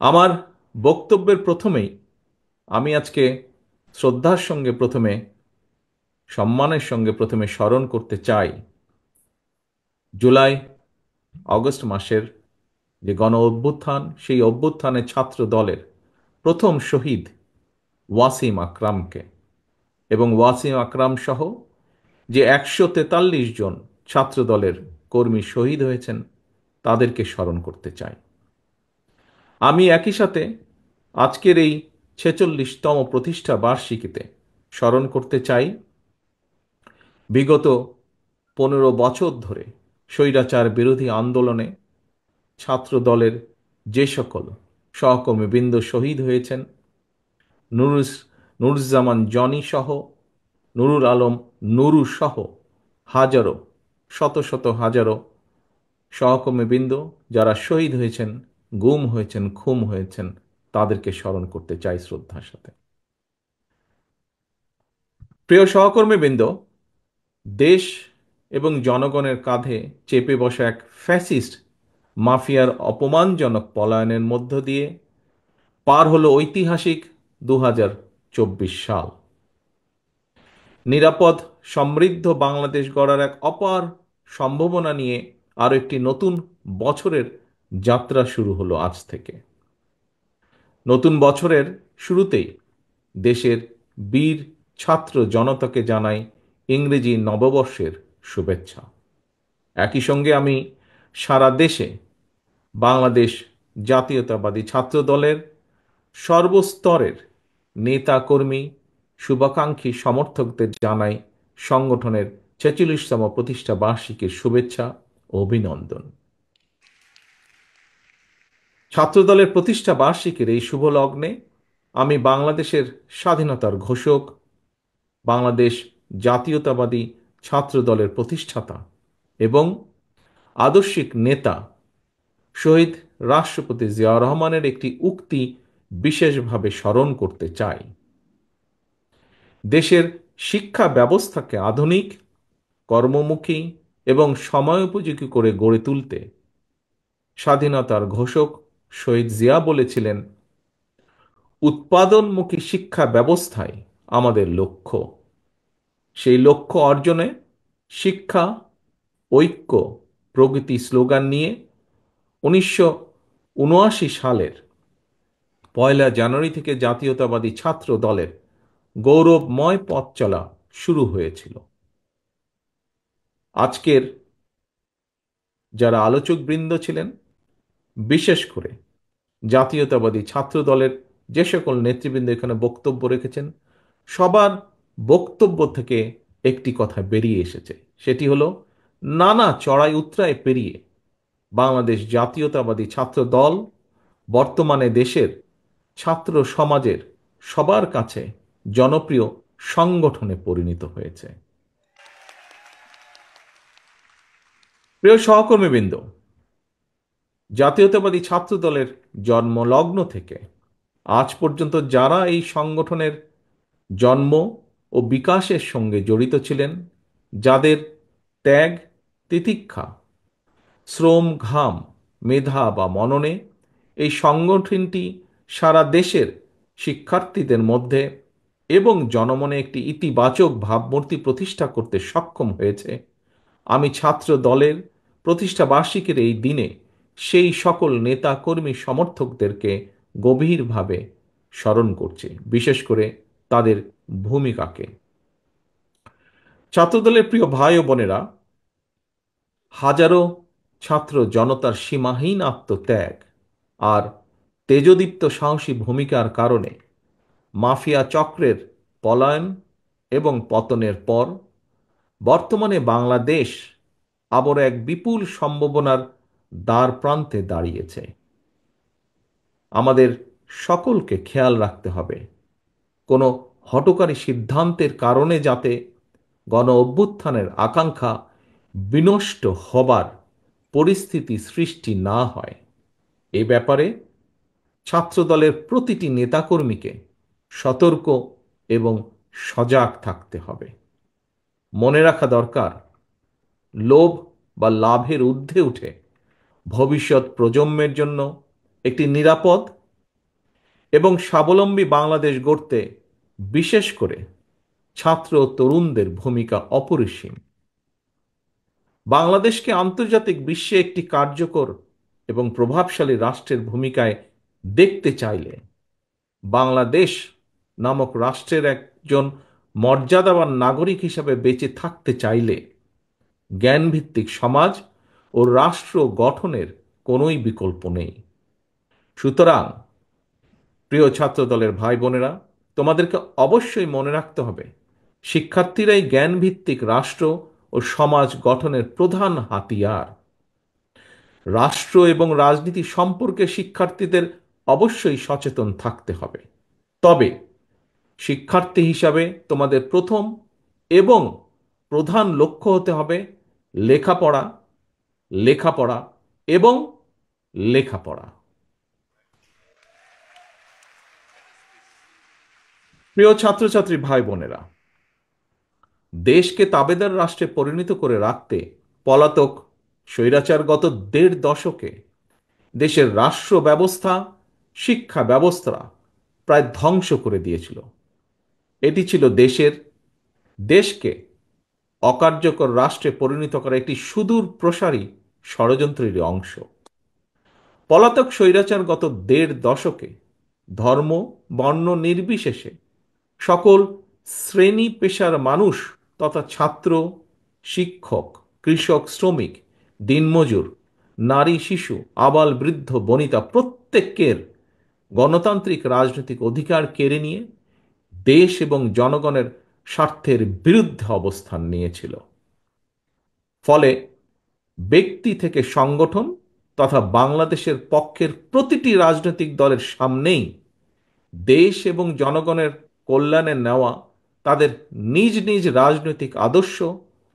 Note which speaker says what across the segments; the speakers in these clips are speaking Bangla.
Speaker 1: আমার বক্তব্যের প্রথমেই আমি আজকে শ্রদ্ধার সঙ্গে প্রথমে সম্মানের সঙ্গে প্রথমে স্মরণ করতে চাই জুলাই অগস্ট মাসের যে গণ অভ্যুত্থান, সেই অভ্যুত্থানের ছাত্র দলের প্রথম শহীদ ওয়াসিম আকরামকে, এবং ওয়াসিম আকরাম সহ যে 143 জন ছাত্র দলের কর্মী শহীদ হয়েছেন তাদেরকে স্মরণ করতে চাই। আমি একই সাথে আজকের এই 46তম প্রতিষ্ঠা বার্ষিকীতে স্মরণ করতে চাই বিগত 15 বছর ধরে স্বৈরাচার বিরোধী আন্দোলনে ছাত্র দলের যে সকল সহকর্মীবৃন্দ শহীদ হয়েছেন, নুরুস নুরুজ্জামান জনি সহ, নুরুল আলম নুরু সহ হাজারো, শত শত হাজারো সহকর্মীবৃন্দ যারা শহীদ হয়েছেন, গুম হয়েছেন, খুন হয়েছেন, তাদেরকে স্মরণ করতে চাই শ্রদ্ধার সাথে। প্রিয় সহকর্মীবৃন্দ, দেশ এবং জনগণের কাঁধে চেপে বসা এক ফ্যাসিস্ট মাফিয়ার অপমানজনক পলায়নের মধ্য দিয়ে পার হলো ঐতিহাসিক 2024 সাল। নিরাপদ সমৃদ্ধ বাংলাদেশ গড়ার এক অপার সম্ভাবনা নিয়ে আরও একটি নতুন বছরের যাত্রা শুরু হলো আজ থেকে। নতুন বছরের শুরুতেই দেশের বীর ছাত্র জনতাকে জানাই ইংরেজি নববর্ষের শুভেচ্ছা। একই সঙ্গে আমি সারা দেশে বাংলাদেশ জাতীয়তাবাদী ছাত্র দলের সর্বস্তরের নেতা কর্মী, শুভাকাঙ্ক্ষী সমর্থকদের জানাই সংগঠনের 46তম প্রতিষ্ঠা বার্ষিকীর শুভেচ্ছা ও অভিনন্দন। ছাত্রদলের প্রতিষ্ঠা বার্ষিকীর এই শুভ লগ্নে আমি বাংলাদেশের স্বাধীনতার ঘোষক, বাংলাদেশ জাতীয়তাবাদী ছাত্র দলের প্রতিষ্ঠাতা এবং আদর্শিক নেতা শহীদ রাষ্ট্রপতি জিয়াউর রহমানের একটি উক্তি বিশেষভাবে স্মরণ করতে চাই। দেশের শিক্ষা ব্যবস্থাকে আধুনিক, কর্মমুখী এবং সময়োপযোগী করে গড়ে তুলতে স্বাধীনতার ঘোষক শহীদ জিয়া বলেছিলেন, উৎপাদনমুখী শিক্ষা ব্যবস্থাই আমাদের লক্ষ্য। সেই লক্ষ্য অর্জনে শিক্ষা, ঐক্য, প্রগতি স্লোগান নিয়ে 1979 সালের 1 জানুয়ারি থেকে জাতীয়তাবাদী ছাত্র দলের গৌরবময় পথ চলা শুরু হয়েছিল। আজকের যারা আলোচকবৃন্দ ছিলেন, বিশেষ করে জাতীয়তাবাদী ছাত্র দলের যে সকল নেতৃবৃন্দ এখানে বক্তব্য রেখেছেন, সবার বক্তব্য থেকে একটি কথা বেরিয়ে এসেছে, সেটি হলো নানা চড়াই উতরাই পেরিয়ে বাংলাদেশ জাতীয়তাবাদী ছাত্র দল বর্তমানে দেশের ছাত্র সমাজের সবার কাছে জনপ্রিয় সংগঠনে পরিণত হয়েছে। প্রিয় সহকর্মীবৃন্দ, জাতীয়তাবাদী ছাত্র দলের জন্মলগ্ন থেকে আজ পর্যন্ত যারা এই সংগঠনের জন্ম ও বিকাশের সঙ্গে জড়িত ছিলেন, যাদের ত্যাগ, তিতিক্ষা, শ্রম, ঘাম, মেধা বা মননে এই সংগঠনটি সারা দেশের শিক্ষার্থীদের মধ্যে এবং জনমনে একটি ইতিবাচক ভাবমূর্তি প্রতিষ্ঠা করতে সক্ষম হয়েছে, আমি ছাত্র দলের প্রতিষ্ঠা বার্ষিকীর এই দিনে সেই সকল নেতা কর্মী সমর্থকদেরকে গভীরভাবে স্মরণ করছি, বিশেষ করে তাদের ভূমিকাকে। ছাত্রদলের প্রিয় ভাই ও বোনেরা, হাজারো ছাত্র জনতার সীমাহীন আত্মত্যাগ আর তেজদীপ্ত সাহসী ভূমিকার কারণে মাফিয়া চক্রের পলায়ন এবং পতনের পর বর্তমানে বাংলাদেশ আবার এক বিপুল সম্ভাবনার দ্বার প্রান্তে দাঁড়িয়েছে। আমাদের সকলকে খেয়াল রাখতে হবে, কোনো হঠকারী সিদ্ধান্তের কারণে যাতে গণ অভ্যুত্থানের আকাঙ্ক্ষা বিনষ্ট হবার পরিস্থিতি সৃষ্টি না হয়। এ ব্যাপারে ছাত্রদলের প্রতিটি নেতাকর্মীকে সতর্ক এবং সজাগ থাকতে হবে। মনে রাখা দরকার, লোভ বা লাভের ঊর্ধ্বে উঠে ভবিষ্যৎ প্রজন্মের জন্য একটি নিরাপদ এবং স্বাবলম্বী বাংলাদেশ গড়তে বিশেষ করে ছাত্র ও তরুণদের ভূমিকা অপরিসীম। বাংলাদেশকে আন্তর্জাতিক বিশ্বে একটি কার্যকর এবং প্রভাবশালী রাষ্ট্রের ভূমিকায় দেখতে চাইলে, বাংলাদেশ নামক রাষ্ট্রের একজন মর্যাদাবান নাগরিক হিসাবে বেঁচে থাকতে চাইলে জ্ঞানভিত্তিক সমাজ ও রাষ্ট্র গঠনের কোনোই বিকল্প নেই। সুতরাং প্রিয় ছাত্রদলের ভাই বোনেরা, তোমাদেরকে অবশ্যই মনে রাখতে হবে, শিক্ষার্থীরাই জ্ঞানভিত্তিক রাষ্ট্র ও সমাজ গঠনের প্রধান হাতিয়ার। রাষ্ট্র এবং রাজনীতি সম্পর্কে শিক্ষার্থীদের অবশ্যই সচেতন থাকতে হবে। তবে শিক্ষার্থী হিসাবে তোমাদের প্রথম এবং প্রধান লক্ষ্য হতে হবে লেখাপড়া, লেখাপড়া এবং লেখাপড়া। প্রিয় ছাত্রছাত্রী ভাই বোনেরা, দেশকে তাবেদার রাষ্ট্রে পরিণত করে রাখতে পলাতক স্বৈরাচার গত ১.৫ দশকে দেশের রাষ্ট্র ব্যবস্থা, শিক্ষা ব্যবস্থা প্রায় ধ্বংস করে দিয়েছিল। এটি ছিল দেশকে অকার্যকর রাষ্ট্রে পরিণত করা একটি সুদূর প্রসারী ষড়যন্ত্রের অংশ। পলাতক স্বৈরাচার গত ১.৫ দশকে ধর্ম, বর্ণ নির্বিশেষে সকল শ্রেণী পেশার মানুষ তথা ছাত্র, শিক্ষক, কৃষক, শ্রমিক, দিনমজুর, নারী, শিশু, আবাল বৃদ্ধ বনিতা প্রত্যেকের গণতান্ত্রিক রাজনৈতিক অধিকার কেড়ে নিয়ে দেশ এবং জনগণের স্বার্থের বিরুদ্ধে অবস্থান নিয়েছিল। ফলে ব্যক্তি থেকে সংগঠন তথা বাংলাদেশের পক্ষের প্রতিটি রাজনৈতিক দলের সামনেই দেশ এবং জনগণের কল্যাণে নেওয়া তাদের নিজ নিজ রাজনৈতিক আদর্শ,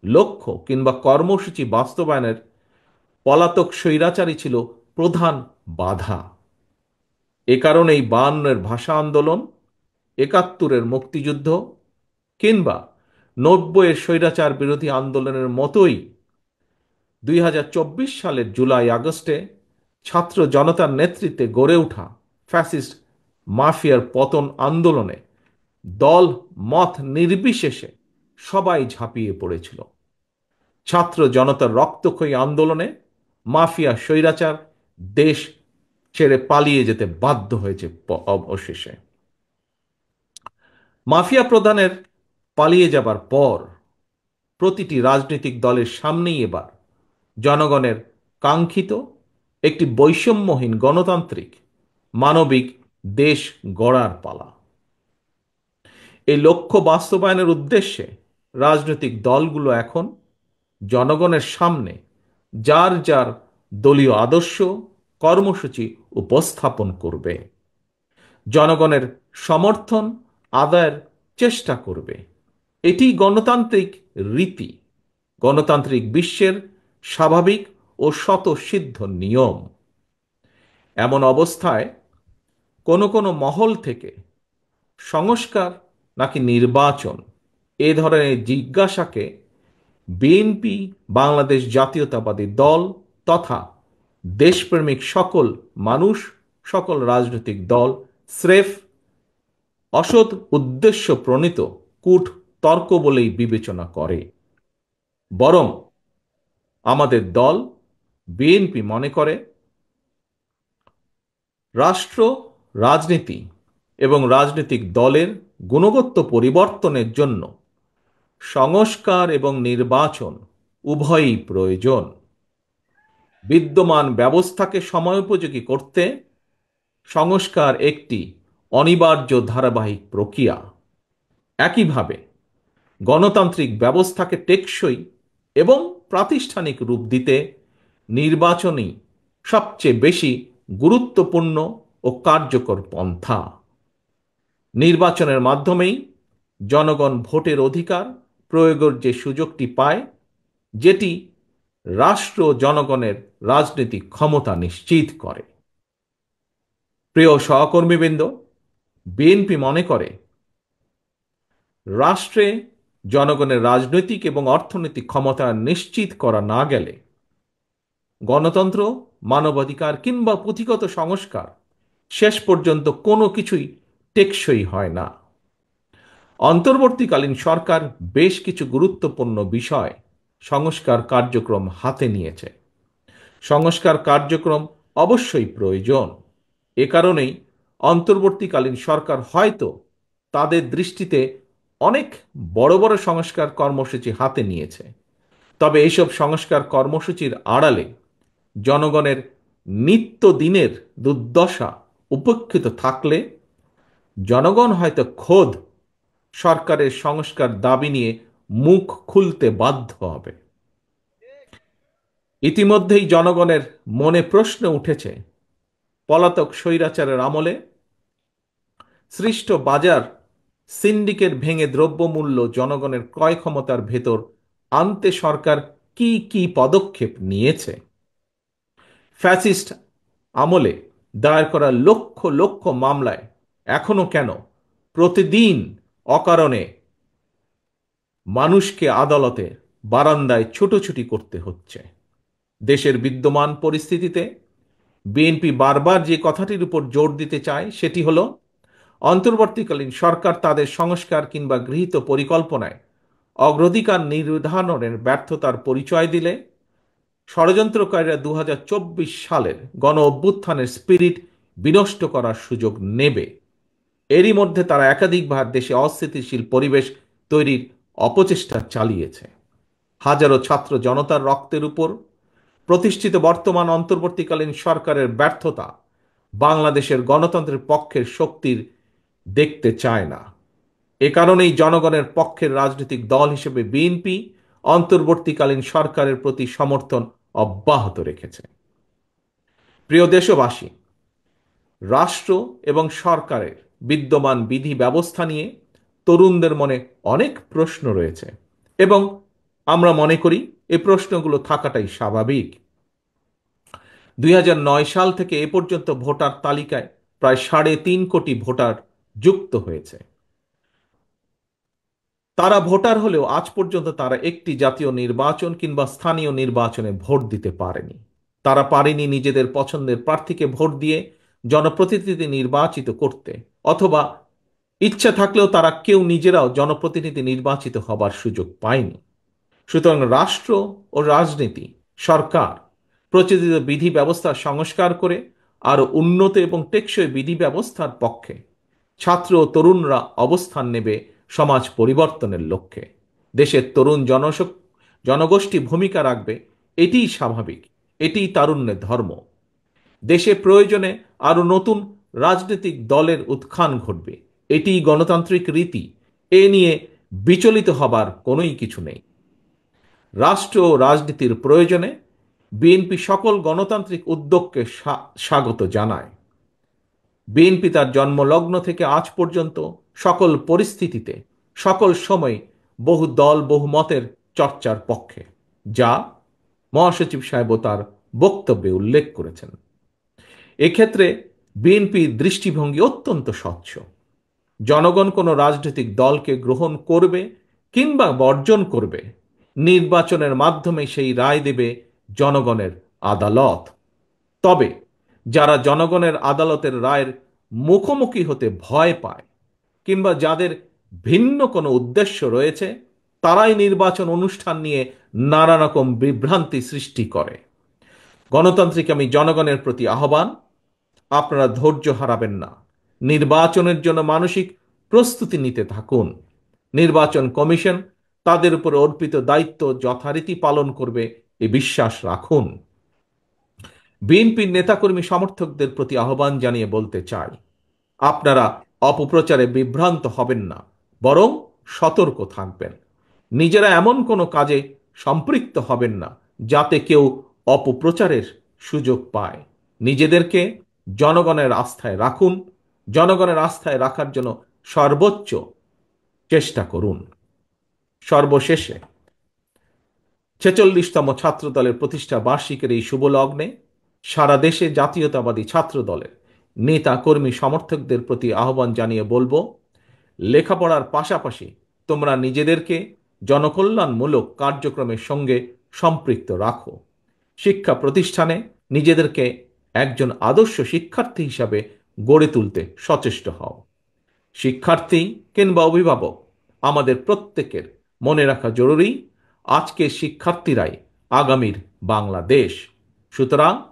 Speaker 1: লক্ষ্য কিংবা কর্মসূচি বাস্তবায়নের পলাতক স্বৈরাচারী ছিল প্রধান বাধা। এ কারণেই ৫২-এর ভাষা আন্দোলন, ৭১-এর মুক্তিযুদ্ধ কিংবা ৯০-এর স্বৈরাচার বিরোধী আন্দোলনের মতোই ২০২৪ সালের জুলাই আগস্টে ছাত্র জনতার নেতৃত্বে গড়ে ওঠা ফ্যাসিস্ট মাফিয়ার পতন আন্দোলনে দল মত নির্বিশেষে সবাই ঝাঁপিয়ে পড়েছিল। ছাত্র জনতার রক্তক্ষয়ী আন্দোলনে মাফিয়া স্বৈরাচার দেশ ছেড়ে পালিয়ে যেতে বাধ্য হয়েছে। অবশেষে মাফিয়া প্রধানের পালিয়ে যাবার পর প্রতিটি রাজনৈতিক দলের সামনেই এবার জনগণের কাঙ্ক্ষিত একটি বৈষম্যহীন গণতান্ত্রিক মানবিক দেশ গড়ার পালা। এই লক্ষ্য বাস্তবায়নের উদ্দেশ্যে রাজনৈতিক দলগুলো এখন জনগণের সামনে যার যার দলীয় আদর্শ, কর্মসূচি উপস্থাপন করবে, জনগণের সমর্থন আদায়ের চেষ্টা করবে। এটি গণতান্ত্রিক রীতি, গণতান্ত্রিক বিশ্বের স্বাভাবিক ও স্বতঃসিদ্ধ নিয়ম। এমন অবস্থায় কোনো কোনো মহল থেকে সংস্কার নাকি নির্বাচন এ ধরনের জিজ্ঞাসাকে বিএনপি, বাংলাদেশ জাতীয়তাবাদী দল তথা দেশপ্রেমিক সকল মানুষ, সকল রাজনৈতিক দল স্রেফ অসৎ উদ্দেশ্য প্রণীত কূট তর্ক বলেই বিবেচনা করে। বরং আমাদের দল বিএনপি মনে করে রাষ্ট্র, রাজনীতি এবং রাজনৈতিক দলের গুণগত পরিবর্তনের জন্য সংস্কার এবং নির্বাচন উভয়ই প্রয়োজন। বিদ্যমান ব্যবস্থাকে সময়োপযোগী করতে সংস্কার একটি অনিবার্য ধারাবাহিক প্রক্রিয়া। একইভাবে গণতান্ত্রিক ব্যবস্থাকে টেকসই এবং প্রাতিষ্ঠানিক রূপ দিতে নির্বাচনই সবচেয়ে বেশি গুরুত্বপূর্ণ ও কার্যকর পন্থা। নির্বাচনের মাধ্যমেই জনগণ ভোটের অধিকার প্রয়োগের যে সুযোগটি পায়, যেটি রাষ্ট্র জনগণের রাজনৈতিক ক্ষমতা নিশ্চিত করে। প্রিয় সহকর্মীবৃন্দ, বিএনপি মনে করে রাষ্ট্রে জনগণের রাজনৈতিক এবং অর্থনৈতিক ক্ষমতা নিশ্চিত করা না গেলে গণতন্ত্র, মানবাধিকার কিংবা পুঁথিগত সংস্কার শেষ পর্যন্ত কোনো কিছুই টেকসই হয় না। অন্তর্বর্তীকালীন সরকার বেশ কিছু গুরুত্বপূর্ণ বিষয় সংস্কার কার্যক্রম হাতে নিয়েছে। সংস্কার কার্যক্রম অবশ্যই প্রয়োজন। এ কারণেই অন্তর্বর্তীকালীন সরকার হয়তো তাদের দৃষ্টিতে অনেক বড় বড় সংস্কার কর্মসূচি হাতে নিয়েছে। তবে এইসব সংস্কার কর্মসূচির আড়ালে জনগণের নিত্যদিনের দুর্দশা উপেক্ষিত থাকলে জনগণ হয়তো খোদ সরকারের সংস্কার দাবি নিয়ে মুখ খুলতে বাধ্য হবে। ইতিমধ্যেই জনগণের মনে প্রশ্ন উঠেছে, পলাতক স্বৈরাচারের আমলে সৃষ্ট বাজার সিন্ডিকেট ভেঙে দ্রব্যমূল্য জনগণের ক্রয় ক্ষমতার ভেতর আনতে সরকার কি কি পদক্ষেপ নিয়েছে। ফ্যাসিস্ট আমলে দায়ের করা লক্ষ লক্ষ মামলায় এখনো কেন প্রতিদিন অকারণে মানুষকে আদালতে বারান্দায় ছুটোছুটি করতে হচ্ছে। দেশের বিদ্যমান পরিস্থিতিতে বিএনপি বারবার যে কথাটির উপর জোর দিতে চায় সেটি হলো, অন্তর্বর্তীকালীন সরকার তাদের সংস্কার কিংবা গৃহীত পরিকল্পনায় অগ্রাধিকার নির্ধারণের ব্যর্থতার পরিচয় দিলে ষড়যন্ত্রকারীরা 2024 সালের গণ অভ্যুত্থানের স্পিরিট বিনষ্ট করার সুযোগ নেবে। এরই মধ্যে তারা একাধিকবার দেশে অস্থিতিশীল পরিবেশ তৈরির অপচেষ্টা চালিয়েছে। হাজারো ছাত্র জনতার রক্তের উপর প্রতিষ্ঠিত বর্তমান অন্তর্বর্তীকালীন সরকারের ব্যর্থতা বাংলাদেশের গণতন্ত্রের পক্ষের শক্তির দেখতে চায় না। এ কারণেই জনগণের পক্ষের রাজনৈতিক দল হিসেবে বিএনপি অন্তর্বর্তীকালীন সরকারের প্রতি সমর্থন অব্যাহত রেখেছে। প্রিয় দেশবাসী, রাষ্ট্র এবং সরকারের বিদ্যমান বিধি ব্যবস্থা নিয়ে তরুণদের মনে অনেক প্রশ্ন রয়েছে এবং আমরা মনে করি এই প্রশ্নগুলো থাকাটাই স্বাভাবিক। 2009 সাল থেকে এ পর্যন্ত ভোটার তালিকায় প্রায় 3.5 কোটি ভোটার যুক্ত হয়েছে। তারা ভোটার হলেও আজ পর্যন্ত তারা একটি জাতীয় নির্বাচন কিংবা স্থানীয় নির্বাচনে ভোট দিতে পারেনি। তারা পারেনি নিজেদের পছন্দের প্রার্থীকে ভোট দিয়ে জনপ্রতিনিধি নির্বাচিত করতে, অথবা ইচ্ছা থাকলেও তারা কেউ নিজেরাও জনপ্রতিনিধি নির্বাচিত হবার সুযোগ পায়নি। সুতরাং রাষ্ট্র ও রাজনীতি, সরকার প্রচলিত বিধি ব্যবস্থা সংস্কার করে আরো উন্নত এবং টেকসই বিধি ব্যবস্থার পক্ষে ছাত্র ও তরুণরা অবস্থান নেবে সমাজ পরিবর্তনের লক্ষ্যে। দেশের তরুণ জনগোষ্ঠী ভূমিকা রাখবে, এটিই স্বাভাবিক, এটিই তারুণ্যের ধর্ম। দেশে প্রয়োজনে আরো নতুন রাজনৈতিক দলের উত্থান ঘটবে, এটিই গণতান্ত্রিক রীতি। এ নিয়ে বিচলিত হবার কোনোই কিছু নেই। রাষ্ট্র ও রাজনীতির প্রয়োজনে বিএনপি সকল গণতান্ত্রিক উদ্যোগকে স্বাগত জানায়। বিএনপি তার জন্মলগ্ন থেকে আজ পর্যন্ত সকল পরিস্থিতিতে, সকল সময় বহু দল বহু মতের চর্চার পক্ষে, যা মহাসচিব সাহেবও তার বক্তব্যে উল্লেখ করেছেন। এক্ষেত্রে বিএনপির দৃষ্টিভঙ্গি অত্যন্ত স্বচ্ছ। জনগণ কোনো রাজনৈতিক দলকে গ্রহণ করবে কিংবা বর্জন করবে, নির্বাচনের মাধ্যমে সেই রায় দেবে জনগণের আদালত। তবে যারা জনগণের আদালতের রায়ের মুখোমুখি হতে ভয় পায় কিংবা যাদের ভিন্ন কোনো উদ্দেশ্য রয়েছে, তারাই নির্বাচন অনুষ্ঠান নিয়ে নানা রকম বিভ্রান্তি সৃষ্টি করে। গণতান্ত্রিক আমি জনগণের প্রতি আহ্বান, আপনারা ধৈর্য হারাবেন না। নির্বাচনের জন্য মানসিক প্রস্তুতি নিতে থাকুন। নির্বাচন কমিশন তাদের উপর অর্পিত দায়িত্ব যথারীতি পালন করবে, এ বিশ্বাস রাখুন। বিএনপির নেতাকর্মী সমর্থকদের প্রতি আহ্বান জানিয়ে বলতে চাই, আপনারা অপপ্রচারে বিভ্রান্ত হবেন না, বরং সতর্ক থাকবেন। নিজেরা এমন কোনো কাজে সম্পৃক্ত হবেন না যাতে কেউ অপপ্রচারের সুযোগ পায়। নিজেদেরকে জনগণের আস্থায় রাখুন, জনগণের আস্থায় রাখার জন্য সর্বোচ্চ চেষ্টা করুন। সর্বশেষে 46তম ছাত্র দলের প্রতিষ্ঠা বার্ষিকীর এই শুভ লগ্নে সারা দেশে জাতীয়তাবাদী ছাত্র দলের নেতা কর্মী সমর্থকদের প্রতি আহ্বান জানিয়ে বলবো, লেখাপড়ার পাশাপাশি তোমরা নিজেদেরকে জনকল্যাণমূলক কার্যক্রমের সঙ্গে সম্পৃক্ত রাখো। শিক্ষা প্রতিষ্ঠানে নিজেদেরকে একজন আদর্শ শিক্ষার্থী হিসাবে গড়ে তুলতে সচেষ্ট হও। শিক্ষার্থী কিংবা অভিভাবক, আমাদের প্রত্যেকের মনে রাখা জরুরি, আজকের শিক্ষার্থীরাই আগামীর বাংলাদেশ। সুতরাং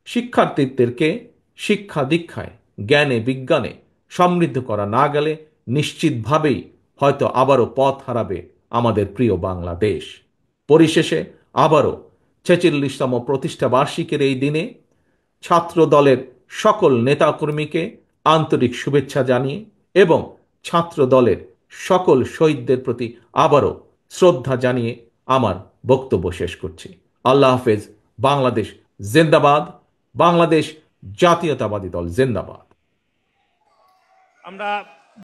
Speaker 1: শিক্ষার্থীদেরকে শিক্ষা দীক্ষায়, জ্ঞানে বিজ্ঞানে সমৃদ্ধ করা না গেলে নিশ্চিতভাবেই হয়তো আবারও পথ হারাবে আমাদের প্রিয় বাংলাদেশ। পরিশেষে আবারও 46তম প্রতিষ্ঠা বার্ষিকীর এই দিনে ছাত্র দলের সকল নেতাকর্মীকে আন্তরিক শুভেচ্ছা জানিয়ে এবং ছাত্র দলের সকল শহীদদের প্রতি আবারও শ্রদ্ধা জানিয়ে আমার বক্তব্য শেষ করছি। আল্লাহ হাফেজ। বাংলাদেশ জিন্দাবাদ। বাংলাদেশ জাতীয়তাবাদী দল জিন্দাবাদ।
Speaker 2: আমরা